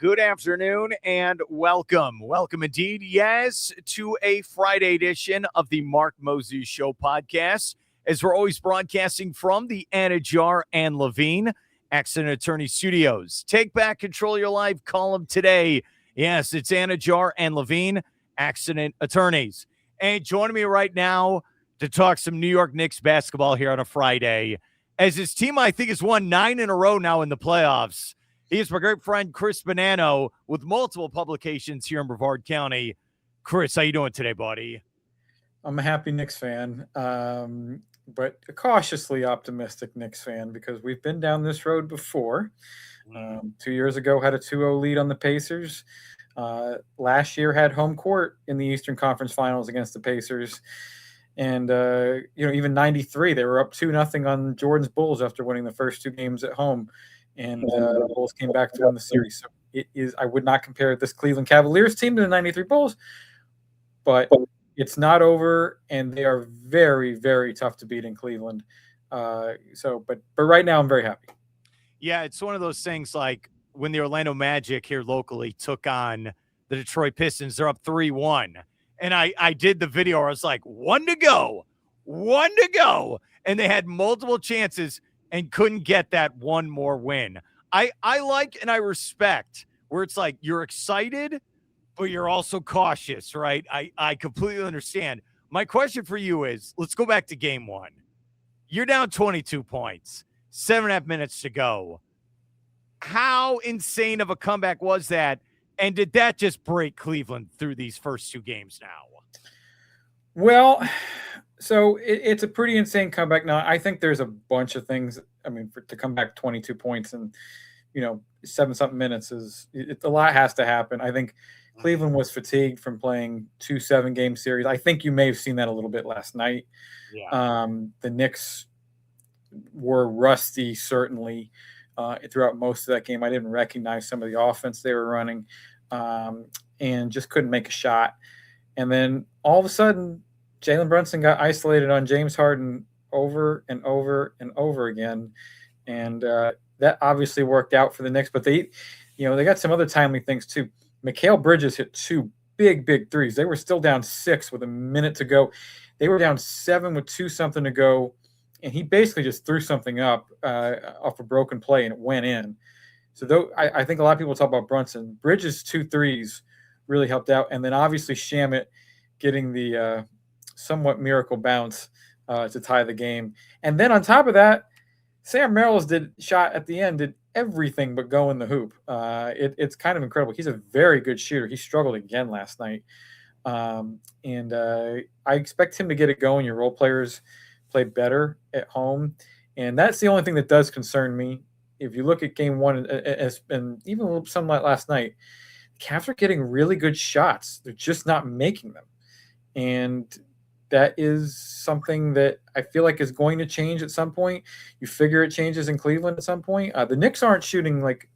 Good afternoon and welcome. Welcome indeed, yes, to a Friday edition of the Mark Mosey Show podcast, as we're always broadcasting from the Anidjar and Levine Accident Attorney Studios. Take back control of your life. Call them today. Yes, it's Anidjar and Levine Accident Attorneys. And joining me right now to talk some New York Knicks basketball here on a Friday, as his team, I think, has won 9 in a row now in the playoffs. He is my great friend, Chris Bonanno, with multiple publications here in Brevard County. Chris, how you doing today, buddy? I'm a happy Knicks fan, but a cautiously optimistic Knicks fan because we've been down this road before. 2 years ago, had a 2-0 lead on the Pacers. Last year, had home court in the Eastern Conference Finals against the Pacers. And, even 93, they were up 2-0 on Jordan's Bulls after winning the first 2 games at home. And the Bulls came back to win the series. So it is. I would not compare this Cleveland Cavaliers team to the 93 Bulls, but it's not over, and they are very, very tough to beat in Cleveland. But right now I'm very happy. Yeah, it's one of those things like when the Orlando Magic here locally took on the Detroit Pistons, they're up 3-1. And I did the video where I was like, one to go. And they had multiple chances and couldn't get that one more win. I like and I respect where it's like you're excited, but you're also cautious, right? I completely understand. My question for you is, let's go back to game 1. You're down 22 points, 7.5 minutes to go. How insane of a comeback was that? And did that just break Cleveland through these first 2 games now? Well, so it's a pretty insane comeback. Now, I think there's a bunch of things. I mean, to come back 22 points and, 7-something minutes a lot has to happen. I think Cleveland was fatigued from playing 2 7-game series. I think you may have seen that a little bit last night. Yeah. The Knicks were rusty, certainly, throughout most of that game. I didn't recognize some of the offense they were running, and just couldn't make a shot. And then all of a sudden, Jalen Brunson got isolated on James Harden over and over and over again. And that obviously worked out for the Knicks. But they got some other timely things too. Mikal Bridges hit 2 big threes. They were still down 6 with a minute to go. They were down 7 with 2-something to go. And he basically just threw something up off a broken play, and it went in. So I think a lot of people talk about Brunson. Bridges' 2 threes really helped out. And then obviously Shamet getting the somewhat miracle bounce to tie the game. And then on top of that, Sam Merrill's shot at the end did everything but go in the hoop. It's kind of incredible. He's a very good shooter. He struggled again last night. And I expect him to get it going. Your role players play better at home. And that's the only thing that does concern me. If you look at game 1 and even a little somewhat last night, the Cavs are getting really good shots. They're just not making them. And that is something that I feel like is going to change at some point. You figure it changes in Cleveland at some point. The Knicks aren't shooting like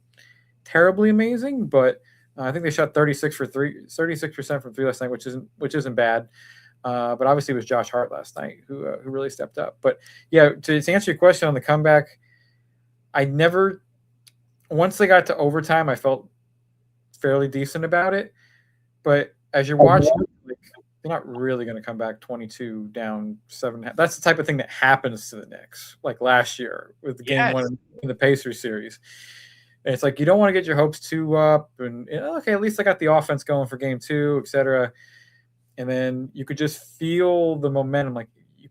terribly amazing, but I think they shot 36% from 3 last night, which isn't bad. But obviously it was Josh Hart last night who really stepped up. But yeah, to answer your question on the comeback, once they got to overtime, I felt fairly decent about it. But as you're watching, they're not really going to come back 22 down 7. That's the type of thing that happens to the Knicks, like last year with the game 1 in the Pacers series. And it's like you don't want to get your hopes too up. And okay, at least I got the offense going for game 2, etc. And then you could just feel the momentum. Like you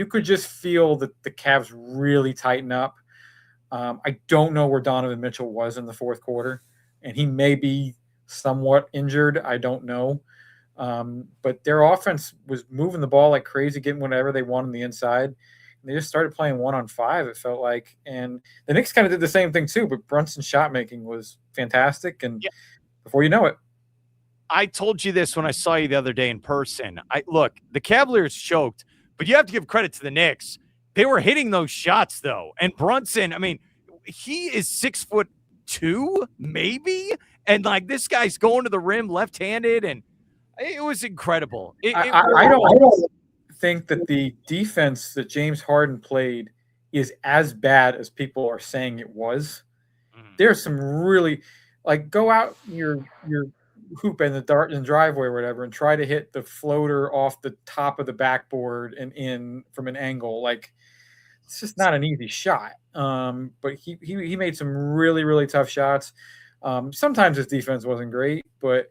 could just feel that the Cavs really tighten up. I don't know where Donovan Mitchell was in the 4th quarter, and he may be somewhat injured. I don't know. But their offense was moving the ball like crazy, getting whatever they want on the inside. And they just started playing 1-on-5, it felt like. And the Knicks kind of did the same thing too, but Brunson's shot making was fantastic. And before you know it, I told you this when I saw you the other day in person. Look, the Cavaliers choked, but you have to give credit to the Knicks. They were hitting those shots, though. And Brunson, I mean, he is 6'2", maybe. And, like, this guy's going to the rim left-handed, and it was incredible. I don't think that the defense that James Harden played is as bad as people are saying it was. There's some really Like go out your hoop in the dart and driveway or whatever and try to hit the floater off the top of the backboard and in from an angle. Like it's just not an easy shot. But he made some really, really tough shots. Sometimes his defense wasn't great, but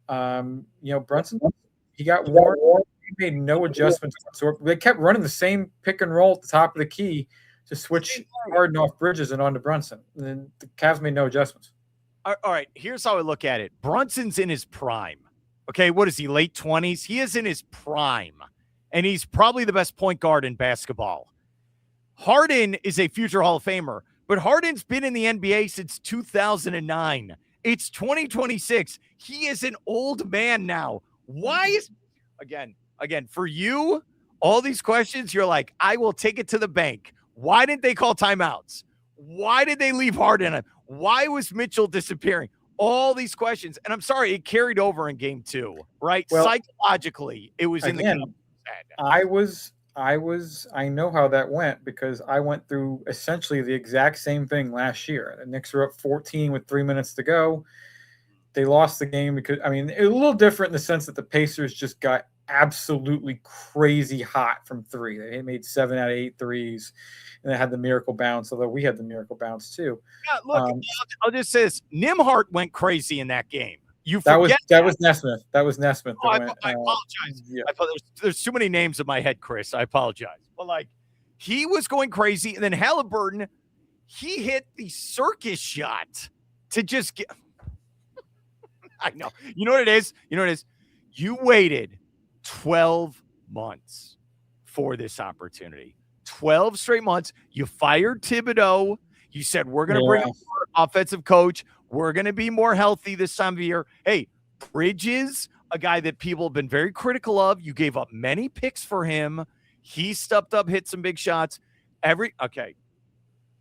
Brunson, he got warned. He made no adjustments whatsoever. They kept running the same pick and roll at the top of the key to switch Harden off Bridges and onto Brunson. And then the Cavs made no adjustments. All right, here's how I look at it. Brunson's in his prime. Okay, what is he, late 20s? He is in his prime, and he's probably the best point guard in basketball. Harden is a future Hall of Famer, but Harden's been in the NBA since 2009. It's 2026. He is an old man now. Why is, again, for you, all these questions, you're like, I will take it to the bank. Why didn't they call timeouts? Why did they leave Harden? Why was Mitchell disappearing? All these questions. And I'm sorry, it carried over in game 2, right? Well, psychologically, it was again, in the I know how that went because I went through essentially the exact same thing last year. The Knicks were up 14 with 3 minutes to go. They lost the game because, it was a little different in the sense that the Pacers just got absolutely crazy hot from three. They made 7 out of 8 threes, and they had the miracle bounce, although we had the miracle bounce too. Yeah, look, I'll just say this. Nembhard went crazy in that game. That was Nesmith. That was Nesmith. I apologize. Yeah. There's too many names in my head, Chris. I apologize. But he was going crazy, and then Halliburton, he hit the circus shot to just get. I know. You know what it is? You waited 12 months for this opportunity. 12 straight months. You fired Thibodeau. You said, we're going to bring up our offensive coach. We're going to be more healthy this time of year. Hey, Bridges, a guy that people have been very critical of. You gave up many picks for him. He stepped up, hit some big shots.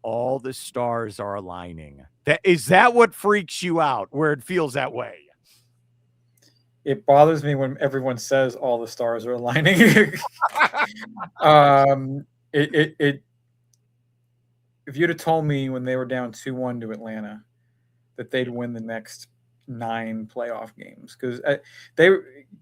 All the stars are aligning. Is that what freaks you out, where it feels that way? It bothers me when everyone says all the stars are aligning. If you'd have told me when they were down 2-1 to Atlanta that they'd win the next 9 playoff games, because they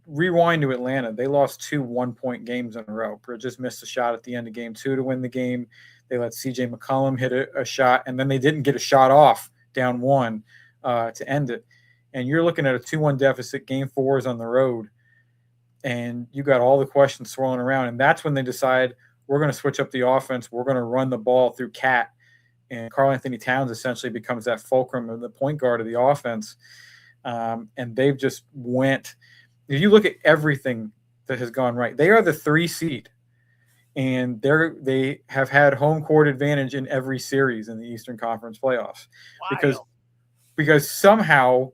rewind to Atlanta, they lost 2 one-point games in a row. Bridges missed a shot at the end of game 2 to win the game. They let C.J. McCollum hit a shot, and then they didn't get a shot off down 1 to end it. And you're looking at a 2-1 deficit. Game 4 is on the road, and you got all the questions swirling around. And that's when they decide we're going to switch up the offense. We're going to run the ball through Cat, and Karl-Anthony Towns essentially becomes that fulcrum of the point guard of the offense. And they've just went. If you look at everything that has gone right, they are the 3 seed, and they have had home court advantage in every series in the Eastern Conference playoffs. Wow. Because somehow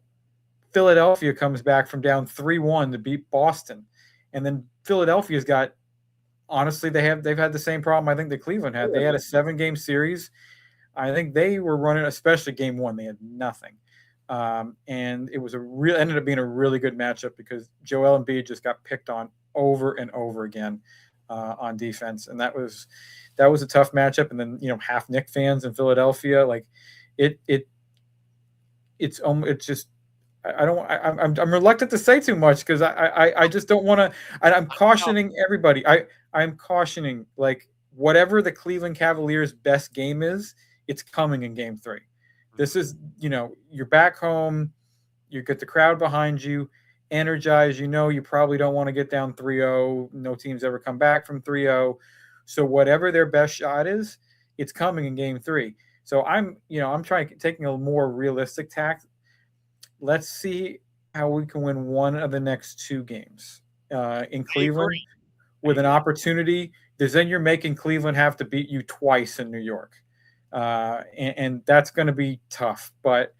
Philadelphia comes back from down 3-1 to beat Boston. And then Philadelphia's got, honestly, they've had the same problem I think that Cleveland had. They had a 7-game series. I think they were running, especially game 1, they had nothing. And it was ended up being a really good matchup because Joel Embiid just got picked on over and over again on defense. And that was a tough matchup. And then, half Knicks fans in Philadelphia, it's just, I'm reluctant to say too much because I just don't want to. I'm cautioning everybody. I'm cautioning, whatever the Cleveland Cavaliers' best game is, it's coming in game 3. This is, you're back home, you get the crowd behind you, energized. You probably don't want to get down 3-0. No team's ever come back from 3-0. So whatever their best shot is, it's coming in game 3. So I'm taking a more realistic tack. Let's see how we can win one of the next 2 games in Cleveland with an opportunity. Because then you're making Cleveland have to beat you twice in New York. And that's going to be tough. But,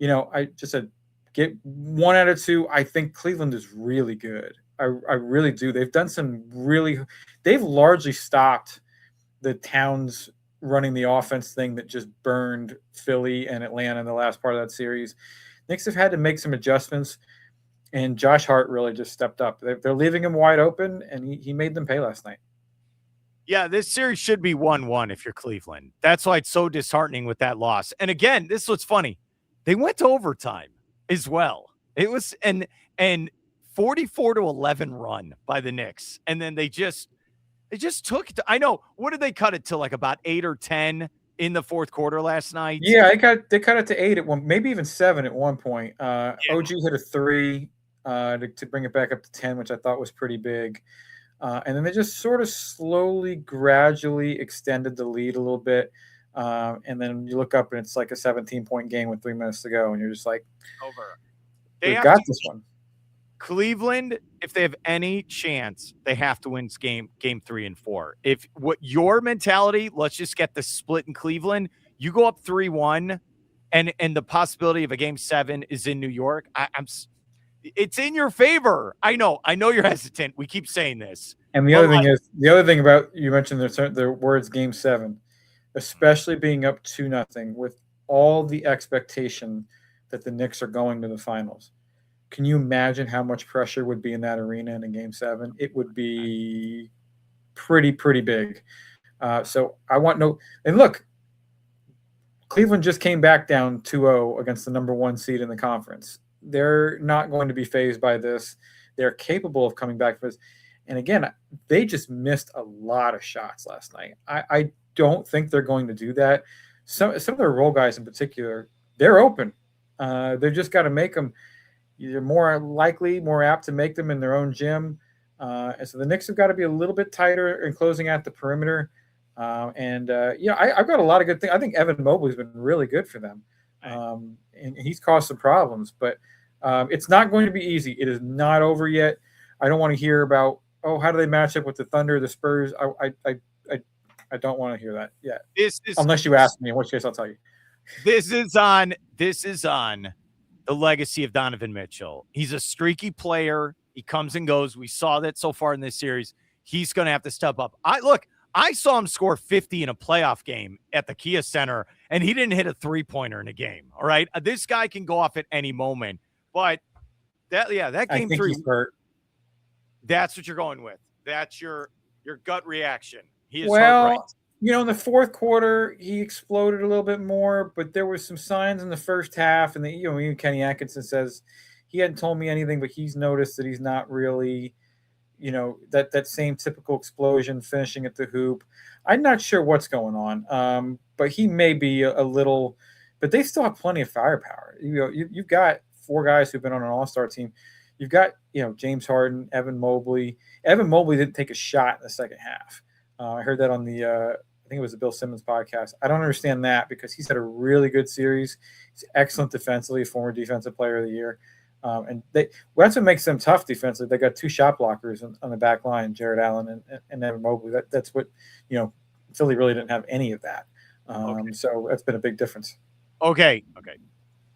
I just said get 1 out of 2. I think Cleveland is really good. I really do. They've done they've largely stopped the Towns running the offense thing that just burned Philly and Atlanta in the last part of that series. Knicks have had to make some adjustments, and Josh Hart really just stepped up. They're leaving him wide open, and he made them pay last night. Yeah, this series should be 1-1 if you're Cleveland. That's why it's so disheartening with that loss. And again, this is what's funny. they went to overtime as well. It was and 44-11 run by the Knicks. And then they just took it. I know. What did they cut it to? Like about 8 or 10 in the fourth quarter last night? Yeah, they cut it to 8 at one, maybe even 7 at one point. OG hit a 3 to bring it back up to 10, which I thought was pretty big. And then they just sort of slowly, gradually extended the lead a little bit. And then you look up and it's like a 17-point game with 3 minutes to go. And you're just like, over. They got this one. Cleveland, if they have any chance, they have to win game 3 and 4. If what your mentality, let's just get the split in Cleveland. You go up 3-1 and the possibility of a game 7 is in New York. It's in your favor. I know you're hesitant. We keep saying this. And the other thing about, you mentioned the words game 7, especially being up 2-0 with all the expectation that the Knicks are going to the finals. Can you imagine how much pressure would be in that arena in a game 7? It would be pretty big. So I want and look, Cleveland just came back down 2-0 against the number 1 seed in the conference. They're not going to be fazed by this. They're capable of coming back for this. And again, they just missed a lot of shots last night. I don't think they're going to do that. Some of their role guys in particular, they're open. They've just got to make them. You're more likely, more apt to make them in their own gym. And so the Knicks have got to be a little bit tighter in closing out the perimeter. I've got a lot of good things. I think Evan Mobley's been really good for them. And he's caused some problems. But it's not going to be easy. It is not over yet. I don't want to hear about, how do they match up with the Thunder, the Spurs? I don't want to hear that yet. Unless you ask me, in which case I'll tell you. This is on the legacy of Donovan Mitchell. He's a streaky player. He comes and goes. We saw that so far in this series. He's going to have to step up. I saw him score 50 in a playoff game at the Kia Center, and he didn't hit a 3-pointer in a game. All right. This guy can go off at any moment, but that game 3, he's hurt. That's what you're going with. That's your gut reaction. He is hurt, right. In the fourth quarter, he exploded a little bit more, but there were some signs in the first half. And even Kenny Atkinson says he hadn't told me anything, but he's noticed that he's not really, that same typical explosion finishing at the hoop. I'm not sure what's going on, but he may be a little. But they still have plenty of firepower. You've got 4 guys who've been on an all-star team. You've got James Harden, Evan Mobley. Evan Mobley didn't take a shot in the second half. I heard that on the I think it was the Bill Simmons podcast. I don't understand that because he's had a really good series. He's excellent defensively, former defensive player of the year. And that's what makes them tough defensively. They got 2 shot blockers on the back line, Jared Allen and Evan Mobley. That's what, Philly really didn't have any of that. So that's been a big difference. Okay.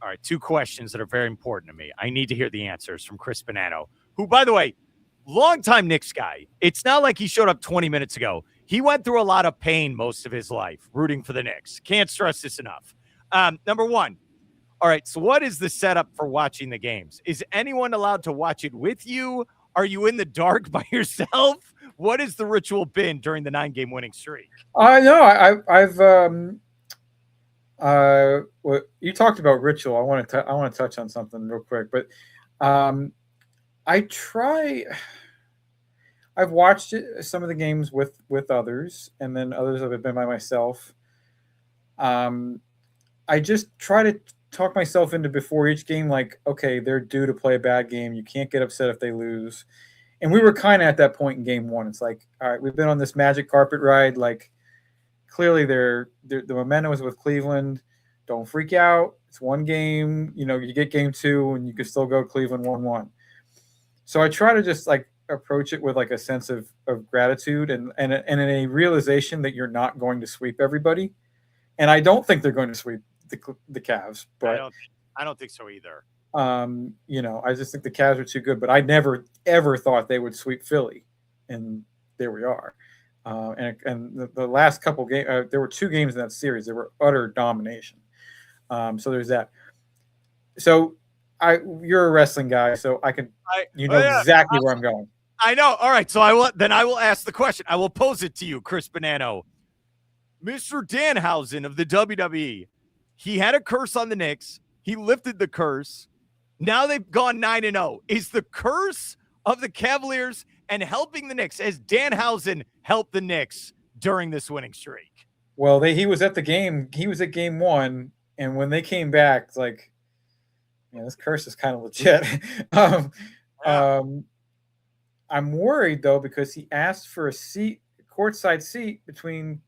All right. 2 questions that are very important to me. I need to hear the answers from Chris Bonanno, who, by the way, longtime Knicks guy. It's not like he showed up 20 minutes ago. He went through a lot of pain most of his life rooting for the Knicks. Can't stress this enough. Number 1. All right. So what is the setup for watching the games? Is anyone allowed to watch it with you? Are you in the dark by yourself? What has the ritual been during the 9-game winning streak? You talked about ritual. I want to touch on something real quick, but I've watched some of the games with others, and then others have been by myself. I just try to talk myself into before each game, like, okay, they're due to play a bad game. You can't get upset if they lose. And we were kind of at that point in game 1. It's like, all right, we've been on this magic carpet ride. Like, clearly the momentum is with Cleveland. Don't freak out. It's 1 game. You get game 2, and you can still go Cleveland 1-1. So I try to just approach it with a sense of gratitude and a realization that you're not going to sweep everybody. And I don't think they're going to sweep the Cavs, but I don't think so either. I just think the Cavs are too good, but I never ever thought they would sweep Philly, and there we are. And the last couple games, there were 2 games in that series. There were utter domination. So there's that. So you're a wrestling guy, so exactly where I'm going. I know. All right. So I will ask the question. I will pose it to you, Chris Bonanno. Mr. Danhausen of the WWE. He had a curse on the Knicks. He lifted the curse. Now they've gone 9-0. Is the curse of the Cavaliers and helping the Knicks, as Danhausen helped the Knicks during this winning streak? Well, he was at the game. He was at game 1, and when they came back, it's like, yeah, this curse is kind of legit. I'm worried though, because he asked for a courtside seat between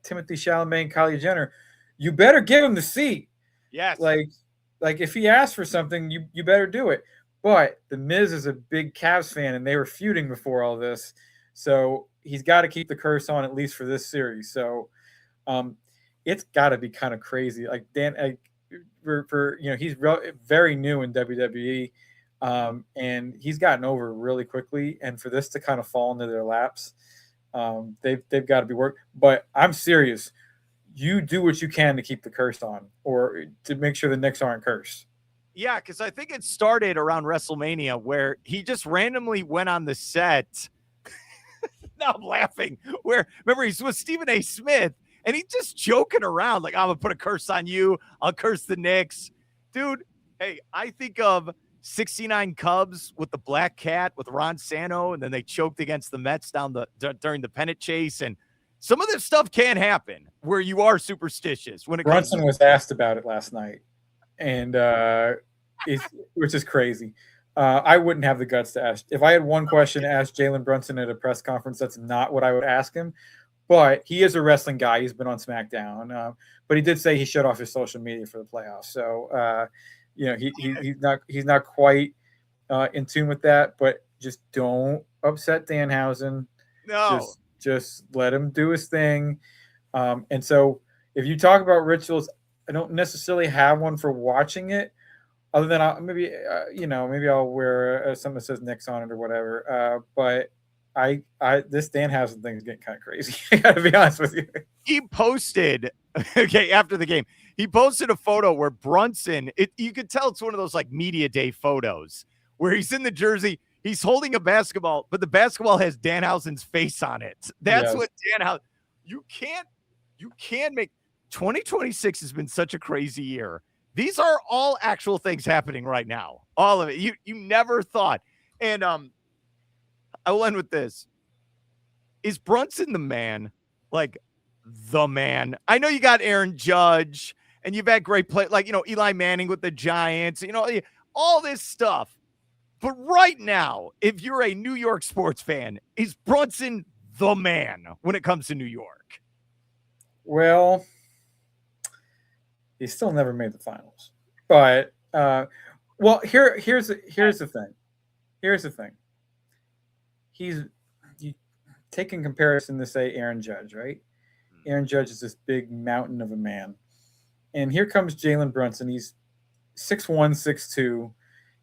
Timothy Chalamet and Kylie Jenner. You better give him the seat. Yes. Like if he asks for something, you better do it. But the Miz is a big Cavs fan, and they were feuding before all this, so he's got to keep the curse on at least for this series. So it's got to be kind of crazy. Like he's very new in WWE, and he's gotten over really quickly. And for this to kind of fall into their laps, they've got to be worked. But I'm serious. You do what you can to keep the curse on, or to make sure the Knicks aren't cursed. Yeah, because I think it started around WrestleMania, where he just randomly went on the set. Now I'm laughing. Where, remember, he's with Stephen A. Smith, and he's just joking around, like, I'm going to put a curse on you. I'll curse the Knicks. Dude, hey, I think of 69 Cubs with the Black Cat with Ron Santo, and then they choked against the Mets during the pennant chase. And some of this stuff can happen where you are superstitious. When Brunson was asked about it last night, and which is crazy. I wouldn't have the guts to ask. If I had one question to ask Jalen Brunson at a press conference, that's not what I would ask him. But he is a wrestling guy. He's been on SmackDown. But he did say he shut off his social media for the playoffs. So, he's not quite in tune with that. But just don't upset Danhausen. No. Just let him do his thing. And so if you talk about rituals, I don't necessarily have one for watching it, other than maybe I'll wear something that says Knicks on it or whatever. But this Danhausen thing is getting kind of crazy. I gotta be honest with you. He posted, after the game, he posted a photo where Brunson, you could tell it's one of those like media day photos where he's in the jersey, he's holding a basketball, but the basketball has Danhausen's face on it. That's what Danhausen, you can't make 2026 has been such a crazy year. These are all actual things happening right now. All of it. You never thought. And I will end with this. Is Brunson the man? Like the man? I know you got Aaron Judge and you've had great play, like, Eli Manning with the Giants, all this stuff. But right now, if you're a New York sports fan, is Brunson the man when it comes to New York? Well, he still never made the finals. But here's the thing. Here's the thing. You take in comparison to, say, Aaron Judge, right? Aaron Judge is this big mountain of a man. And here comes Jalen Brunson. He's 6'1", 6'2".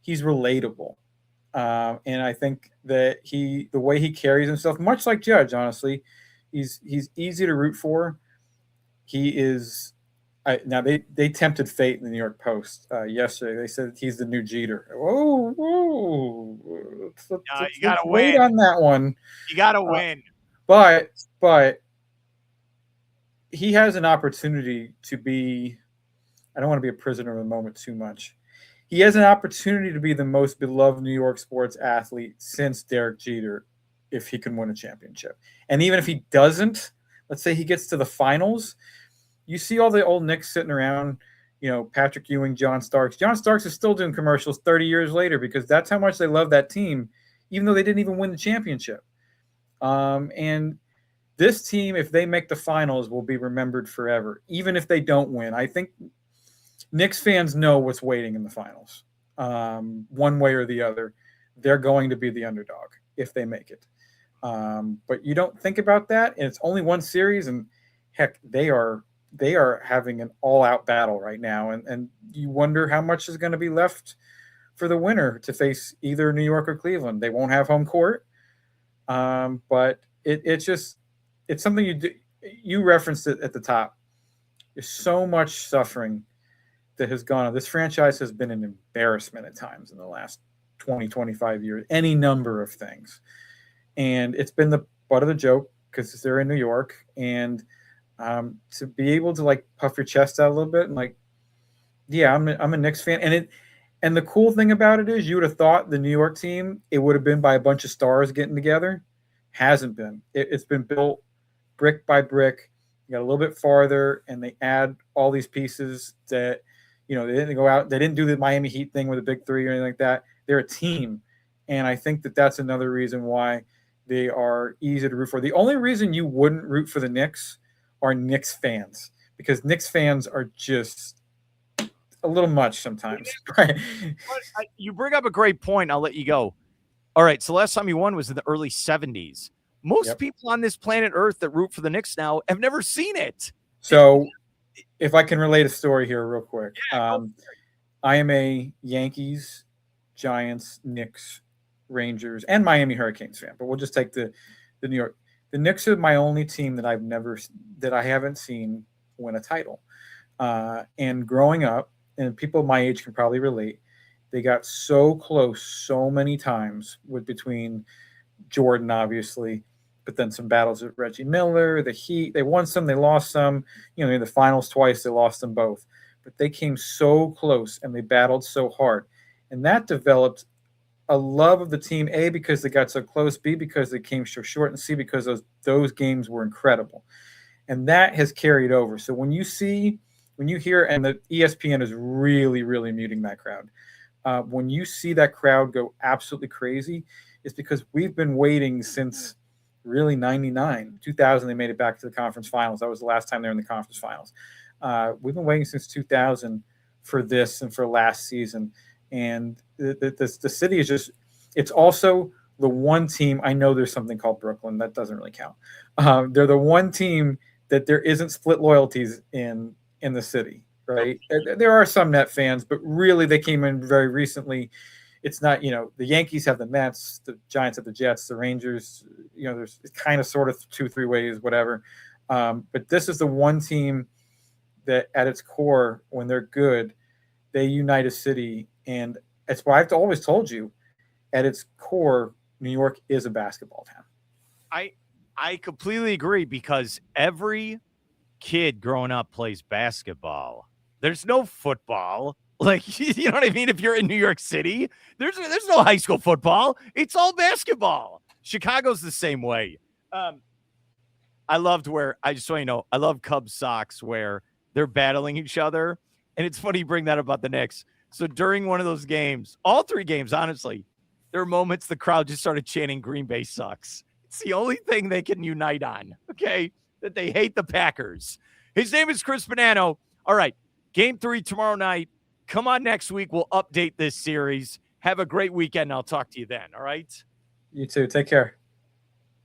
He's relatable. And I think that the way he carries himself, much like Judge, honestly, he's easy to root for. He is. Now they tempted fate in the New York Post yesterday. They said he's the new Jeter. Whoa! You gotta wait win on that one. You gotta win. But he has an opportunity to be. I don't want to be a prisoner of the moment too much. He has an opportunity to be the most beloved New York sports athlete since Derek Jeter, if he can win a championship. And even if he doesn't, let's say he gets to the finals, you see all the old Knicks sitting around, Patrick Ewing, John Starks. John Starks is still doing commercials 30 years later because that's how much they love that team, even though they didn't even win the championship. And this team, if they make the finals, will be remembered forever, even if they don't win. I think Knicks fans know what's waiting in the finals. One way or the other, they're going to be the underdog if they make it. But you don't think about that, and it's only one series, and heck, they are having an all-out battle right now, and you wonder how much is going to be left for the winner to face either New York or Cleveland. They won't have home court, but it's something you do. You referenced it at the top. There's so much suffering that has gone on. This franchise has been an embarrassment at times in the last 20, 25 years, any number of things. And it's been the butt of the joke because they're in New York. And to be able to puff your chest out a little bit and Yeah, I'm a Knicks fan, and the cool thing about it is you would have thought the New York team it would have been by a bunch of stars getting together. Hasn't been. It's been built brick by brick. You got a little bit farther, and they add all these pieces that they didn't go out. They didn't do the Miami Heat thing with a big three or anything like that. They're a team, and I think that that's another reason why they are easy to root for. The only reason you wouldn't root for the Knicks are Knicks fans because Knicks fans are just a little much sometimes. Right? You bring up a great point. I'll let you go. All right. So last time you won was in the early 70s. Most Yep. people on this planet Earth that root for the Knicks now have never seen it. So, if I can relate a story here real quick, Yeah, I am a Yankees, Giants, Knicks, Rangers, and Miami Hurricanes fan. But we'll just take the New York. The Knicks are my only team that I haven't seen win a title. And growing up, and people my age can probably relate, they got so close so many times with between Jordan, obviously, but then some battles with Reggie Miller, the Heat. They won some, they lost some. In the finals twice, they lost them both. But they came so close and they battled so hard. And that developed a love of the team, A, because they got so close, B, because they came so short, and C, because those games were incredible. And that has carried over. So when you hear, and the ESPN is really, really muting that crowd. When you see that crowd go absolutely crazy, it's because we've been waiting since really 99. 2000, they made it back to the conference finals. That was the last time they were in the conference finals. We've been waiting since 2000 for this and for last season. And the city is just, it's also the one team, I know there's something called Brooklyn. That doesn't really count. They're the one team that there isn't split loyalties in the city, right? There are some Net fans, but really they came in very recently. It's not, the Yankees have the Mets, the Giants have the Jets, the Rangers, there's kind of sort of 2-3 ways, whatever. But this is the one team that at its core, when they're good, they unite a city. And that's why I've always told you, at its core, New York is a basketball town. I completely agree because every kid growing up plays basketball. There's no football. Like, you know what I mean? If you're in New York City, there's no high school football. It's all basketball. Chicago's the same way. I loved where, I just want you to know, I love Cubs socks where they're battling each other. And it's funny you bring that about the Knicks. So during one of those games, all three games, honestly, there were moments the crowd just started chanting Green Bay sucks. It's the only thing they can unite on, okay? That they hate the Packers. His name is Chris Bonanno. All right, game 3 tomorrow night. Come on next week. We'll update this series. Have a great weekend. I'll talk to you then, all right? You too. Take care.